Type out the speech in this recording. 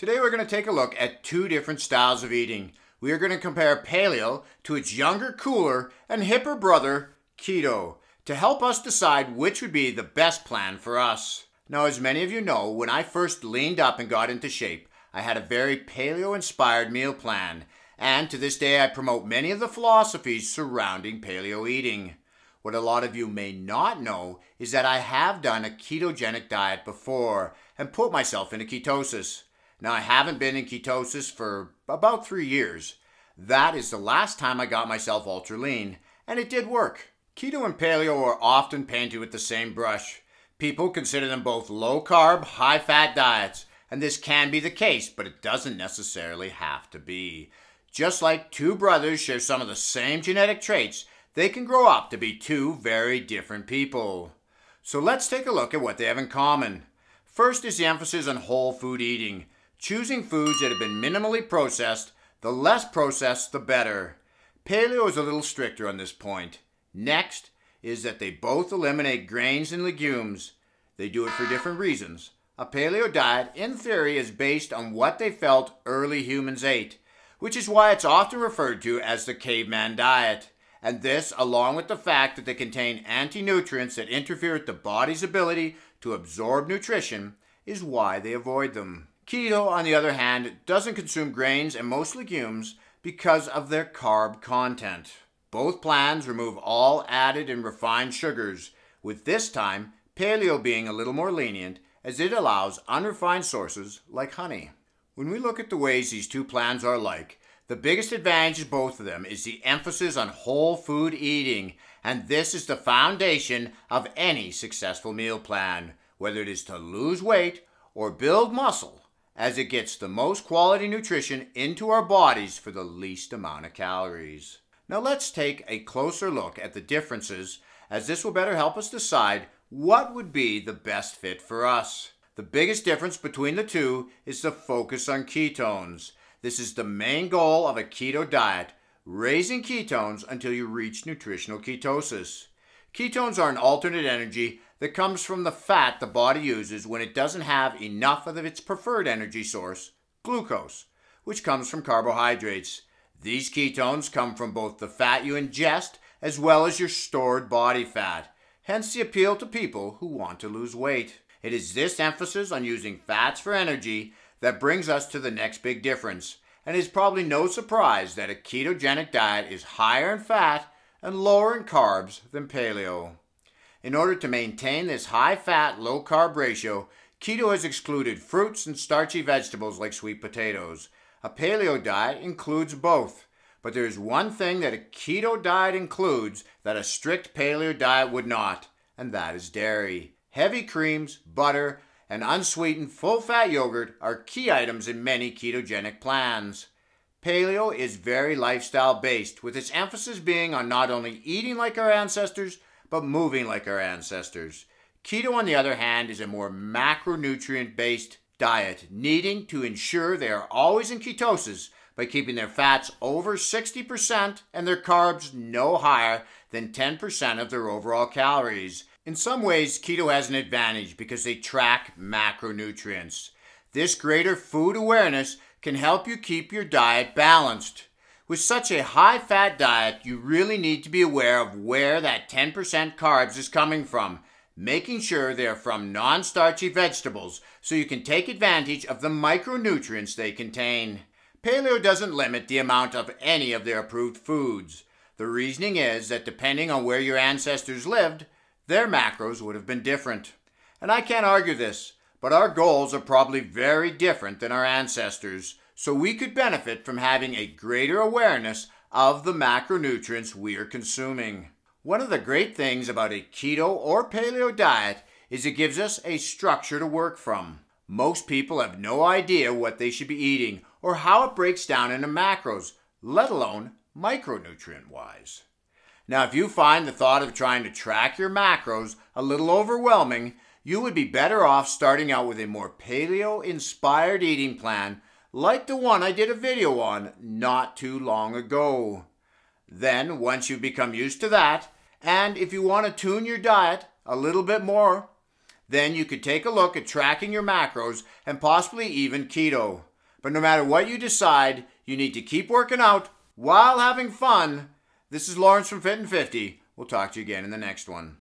Today we're going to take a look at two different styles of eating. We are going to compare paleo to its younger, cooler, and hipper brother, keto, to help us decide which would be the best plan for us. Now, as many of you know, when I first leaned up and got into shape, I had a very paleo-inspired meal plan, and to this day I promote many of the philosophies surrounding paleo eating. What a lot of you may not know is that I have done a ketogenic diet before and put myself into ketosis. Now, I haven't been in ketosis for about 3 years. That is the last time I got myself ultra lean, and it did work. Keto and paleo are often painted with the same brush. People consider them both low-carb, high-fat diets, and this can be the case, but it doesn't necessarily have to be. Just like two brothers share some of the same genetic traits, they can grow up to be two very different people. So let's take a look at what they have in common. First is the emphasis on whole food eating. Choosing foods that have been minimally processed, the less processed, the better. Paleo is a little stricter on this point. Next is that they both eliminate grains and legumes. They do it for different reasons. A paleo diet, in theory, is based on what they felt early humans ate, which is why it's often referred to as the Caveman diet. And this, along with the fact that they contain anti-nutrients that interfere with the body's ability to absorb nutrition, is why they avoid them. Keto, on the other hand, doesn't consume grains and most legumes because of their carb content. Both plans remove all added and refined sugars, with this time paleo being a little more lenient as it allows unrefined sources like honey. When we look at the ways these two plans are alike, the biggest advantage of both of them is the emphasis on whole food eating, and this is the foundation of any successful meal plan, whether it is to lose weight or build muscle, as it gets the most quality nutrition into our bodies for the least amount of calories. Now let's take a closer look at the differences, as this will better help us decide what would be the best fit for us. The biggest difference between the two is the focus on ketones. This is the main goal of a keto diet, raising ketones until you reach nutritional ketosis. Ketones are an alternate energy that comes from the fat the body uses when it doesn't have enough of its preferred energy source, glucose, which comes from carbohydrates. These ketones come from both the fat you ingest as well as your stored body fat, hence the appeal to people who want to lose weight. It is this emphasis on using fats for energy that brings us to the next big difference, and it is probably no surprise that a ketogenic diet is higher in fat and lower in carbs than paleo. In order to maintain this high-fat, low-carb ratio, keto has excluded fruits and starchy vegetables like sweet potatoes. A paleo diet includes both, but there is one thing that a keto diet includes that a strict paleo diet would not, and that is dairy. Heavy creams, butter, and unsweetened full-fat yogurt are key items in many ketogenic plans. Paleo is very lifestyle-based, with its emphasis being on not only eating like our ancestors, but moving like our ancestors. Keto, on the other hand, is a more macronutrient-based diet, needing to ensure they are always in ketosis by keeping their fats over 60% and their carbs no higher than 10% of their overall calories. In some ways, keto has an advantage because they track macronutrients. This greater food awareness can help you keep your diet balanced. With such a high-fat diet, you really need to be aware of where that 10% carbs is coming from, making sure they are from non-starchy vegetables so you can take advantage of the micronutrients they contain. Paleo doesn't limit the amount of any of their approved foods. The reasoning is that depending on where your ancestors lived, their macros would have been different. And I can't argue this, but our goals are probably very different than our ancestors, so we could benefit from having a greater awareness of the macronutrients we are consuming. One of the great things about a keto or paleo diet is it gives us a structure to work from. Most people have no idea what they should be eating or how it breaks down into macros, let alone micronutrient-wise. Now, if you find the thought of trying to track your macros a little overwhelming, you would be better off starting out with a more paleo-inspired eating plan like the one I did a video on not too long ago. Then, once you become used to that, and if you want to tune your diet a little bit more, then you could take a look at tracking your macros and possibly even keto. But no matter what you decide, you need to keep working out while having fun. This is Lawrence from Fit and 50. We'll talk to you again in the next one.